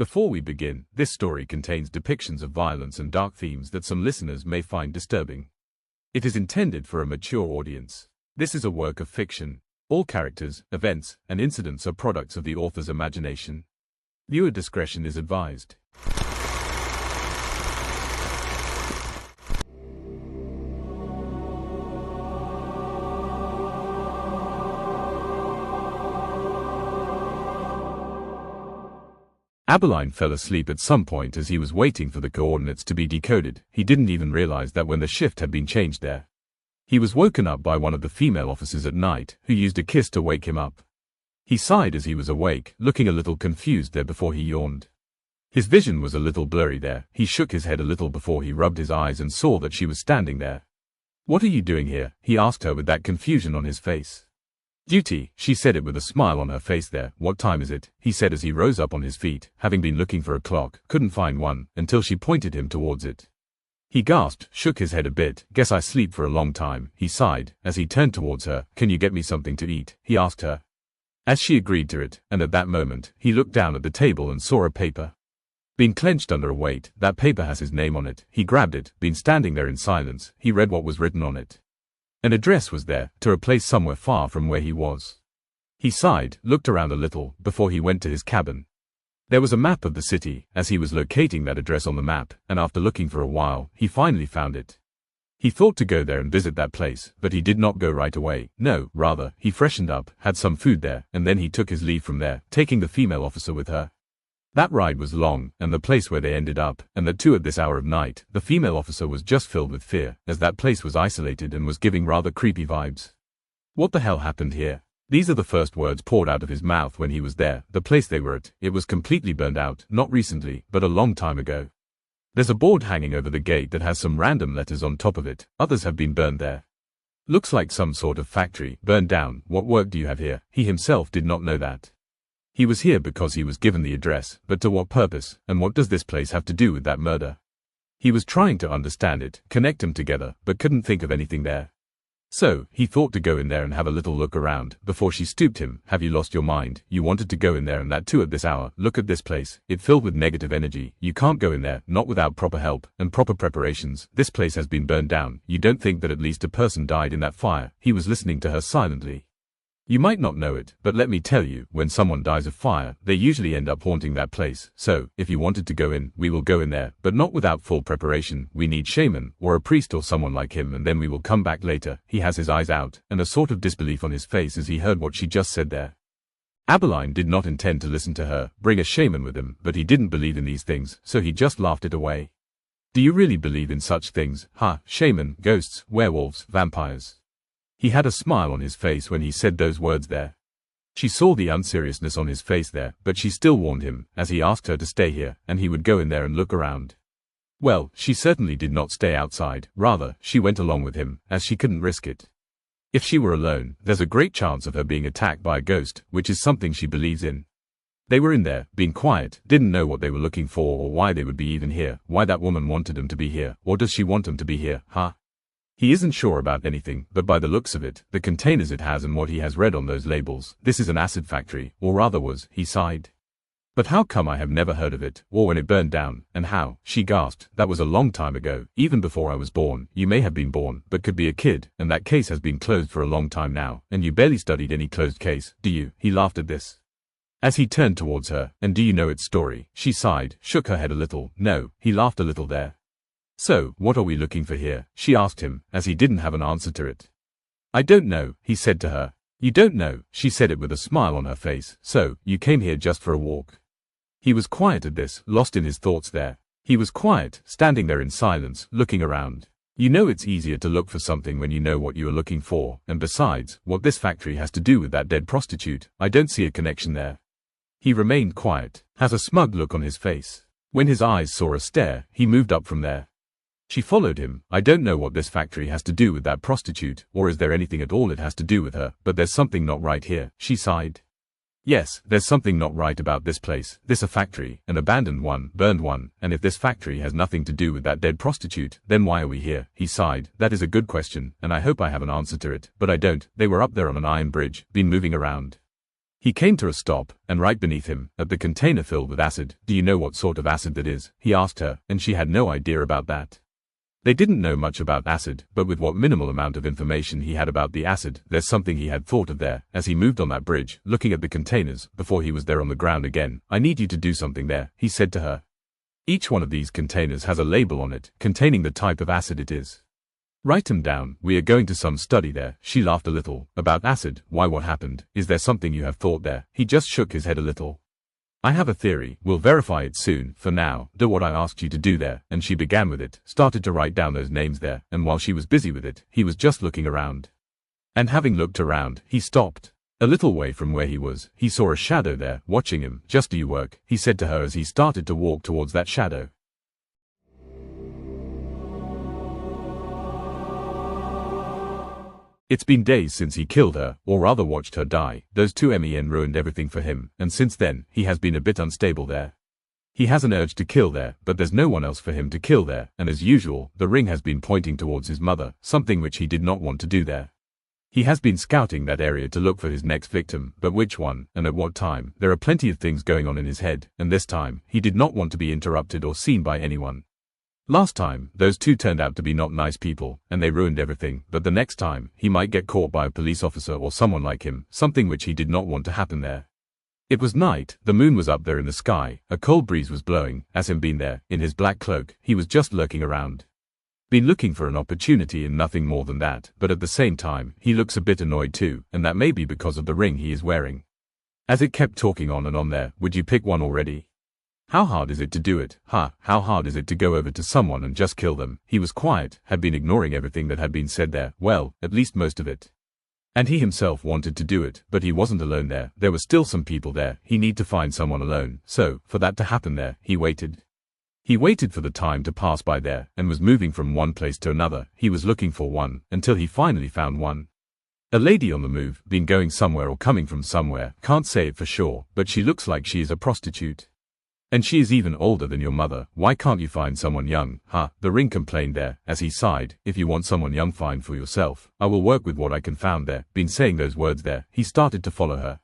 Before we begin, this story contains depictions of violence and dark themes that some listeners may find disturbing. It is intended for a mature audience. This is a work of fiction. All characters, events, and incidents are products of the author's imagination. Viewer discretion is advised. Abberline fell asleep at some point as he was waiting for the coordinates to be decoded. He didn't even realize that when the shift had been changed there. He was woken up by one of the female officers at night, who used a kiss to wake him up. He sighed as he was awake, looking a little confused there before he yawned. His vision was a little blurry there. He shook his head a little before he rubbed his eyes and saw that she was standing there. "What are you doing here?" he asked her with that confusion on his face. "Duty," she said it with a smile on her face there. "What time is it?" he said as he rose up on his feet, having been looking for a clock, couldn't find one, until she pointed him towards it. He gasped, shook his head a bit. "Guess I sleep for a long time," he sighed, as he turned towards her. "Can you get me something to eat?" he asked her. As she agreed to it, and at that moment, he looked down at the table and saw a paper. Been clenched under a weight. "That paper has his name on it." He grabbed it, been standing there in silence. He read what was written on it. An address was there, to a place somewhere far from where he was. He sighed, looked around a little, before he went to his cabin. There was a map of the city, as he was locating that address on the map, and after looking for a while, he finally found it. He thought to go there and visit that place, but he did not go right away. No, rather, he freshened up, had some food there, and then he took his leave from there, taking the female officer with her. That ride was long, and the place where they ended up, and that too at this hour of night, the female officer was just filled with fear, as that place was isolated and was giving rather creepy vibes. What the hell happened here? These are the first words poured out of his mouth when he was there. The place they were at, it was completely burned out, not recently, but a long time ago. There's a board hanging over the gate that has some random letters on top of it. Others have been burned there. Looks like some sort of factory, burned down. What work do you have here? He himself did not know that. He was here because he was given the address, but to what purpose, and what does this place have to do with that murder? He was trying to understand it, connect them together, but couldn't think of anything there. So, he thought to go in there and have a little look around, before she stooped him. "Have you lost your mind? You wanted to go in there and that too at this hour. Look at this place. It filled with negative energy. You can't go in there, not without proper help, and proper preparations. This place has been burned down. You don't think that at least a person died in that fire?" He was listening to her silently. "You might not know it, but let me tell you, when someone dies of fire, they usually end up haunting that place. So, if you wanted to go in, we will go in there, but not without full preparation. We need shaman, or a priest or someone like him, and then we will come back later." He has his eyes out, and a sort of disbelief on his face as he heard what she just said there. Abberline did not intend to listen to her, bring a shaman with him, but he didn't believe in these things, so he just laughed it away. "Do you really believe in such things? Shaman, ghosts, werewolves, vampires?" He had a smile on his face when he said those words there. She saw the unseriousness on his face there, but she still warned him, as he asked her to stay here, and he would go in there and look around. Well, she certainly did not stay outside. Rather, she went along with him, as she couldn't risk it. If she were alone, there's a great chance of her being attacked by a ghost, which is something she believes in. They were in there, being quiet, didn't know what they were looking for or why they would be even here, why that woman wanted them to be here, or does she want them to be here, He isn't sure about anything, but by the looks of it, the containers it has and what he has read on those labels, this is an acid factory, or rather was, he sighed. "But how come I have never heard of it, or when it burned down, and how?" She gasped. "That was a long time ago, even before I was born. You may have been born, but could be a kid, and that case has been closed for a long time now, and you barely studied any closed case, do you?" He laughed at this. As he turned towards her, "And do you know its story?" She sighed, shook her head a little. "No." He laughed a little there. "So, what are we looking for here?" she asked him, as he didn't have an answer to it. "I don't know," he said to her. "You don't know?" She said it with a smile on her face. "So, you came here just for a walk?" He was quiet at this, lost in his thoughts there. He was quiet, standing there in silence, looking around. You know it's easier to look for something when you know what you are looking for, and besides, what this factory has to do with that dead prostitute, I don't see a connection there. He remained quiet, has a smug look on his face. When his eyes saw a stare, he moved up from there. She followed him. "I don't know what this factory has to do with that prostitute, or is there anything at all it has to do with her, but there's something not right here," she sighed. "Yes, there's something not right about this place. This a factory, an abandoned one, burned one, and if this factory has nothing to do with that dead prostitute, then why are we here?" He sighed. "That is a good question, and I hope I have an answer to it, but I don't. They were up there on an iron bridge, been moving around." He came to a stop, and right beneath him, at the container filled with acid. Do you know what sort of acid that is? He asked her, and she had no idea about that. They didn't know much about acid, but with what minimal amount of information he had about the acid, there's something he had thought of there, as he moved on that bridge, looking at the containers, before he was there on the ground again. I need you to do something there, he said to her. Each one of these containers has a label on it, containing the type of acid it is. Write them down. We are going to some study there. She laughed a little. About acid? Why, what happened? Is there something you have thought there? He just shook his head a little. I have a theory. We'll verify it soon. For now, do what I asked you to do there. And she began with it, started to write down those names there, and while she was busy with it, he was just looking around. And having looked around, he stopped. A little way from where he was, he saw a shadow there, watching him. Just do your work, he said to her as he started to walk towards that shadow. It's been days since he killed her, or rather watched her die. Those two men ruined everything for him, and since then, he has been a bit unstable there. He has an urge to kill there, but there's no one else for him to kill there, and as usual, the ring has been pointing towards his mother, something which he did not want to do there. He has been scouting that area to look for his next victim, but which one, and at what time? There are plenty of things going on in his head, and this time, he did not want to be interrupted or seen by anyone. Last time, those two turned out to be not nice people, and they ruined everything, but the next time, he might get caught by a police officer or someone like him, something which he did not want to happen there. It was night, the moon was up there in the sky, a cold breeze was blowing, as him being there, in his black cloak, he was just lurking around. Been looking for an opportunity and nothing more than that, but at the same time, he looks a bit annoyed too, and that may be because of the ring he is wearing. As it kept talking on and on there, would you pick one already? How hard is it to do it? How hard is it to go over to someone and just kill them? He was quiet, had been ignoring everything that had been said there, well, at least most of it. And he himself wanted to do it, but he wasn't alone there, there were still some people there, he needed to find someone alone, so, for that to happen there, he waited. He waited for the time to pass by there, and was moving from one place to another, he was looking for one, until he finally found one. A lady on the move, been going somewhere or coming from somewhere, can't say it for sure, but she looks like she is a prostitute. And she is even older than your mother. Why can't you find someone young? The ring complained there, as he sighed. If you want someone young, find for yourself. I will work with what I can found there. Been saying those words there, he started to follow her.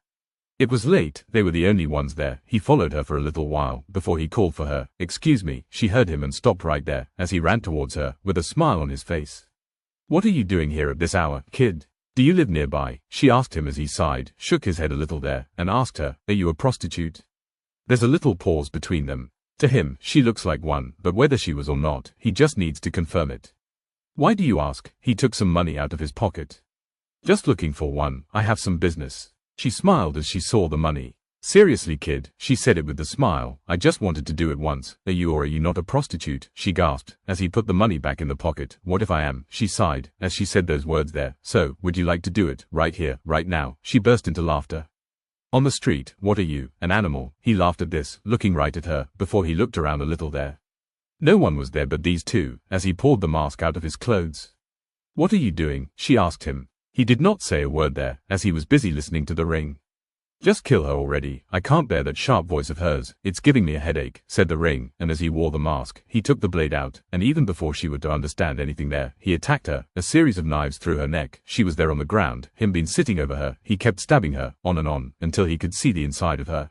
It was late, they were the only ones there. He followed her for a little while, before he called for her. Excuse me, she heard him and stopped right there, as he ran towards her, with a smile on his face. What are you doing here at this hour, kid? Do you live nearby? She asked him as he sighed, shook his head a little there, and asked her, are you a prostitute? There's a little pause between them. To him, she looks like one, but whether she was or not, he just needs to confirm it. Why do you ask? He took some money out of his pocket. Just looking for one, I have some business. She smiled as she saw the money. Seriously, kid, she said it with a smile, I just wanted to do it once. Are you or are you not a prostitute? She gasped, as he put the money back in the pocket. What if I am? She sighed, as she said those words there. So, would you like to do it, right here, right now? She burst into laughter. On the street, what are you, an animal? He laughed at this, looking right at her, before he looked around a little there. No one was there but these two, as he pulled the mask out of his clothes. What are you doing? She asked him. He did not say a word there, as he was busy listening to the ring. Just kill her already, I can't bear that sharp voice of hers, it's giving me a headache, said the ring, and as he wore the mask, he took the blade out, and even before she would understand anything there, he attacked her, a series of knives through her neck, she was there on the ground, him been sitting over her, he kept stabbing her, on and on, until he could see the inside of her.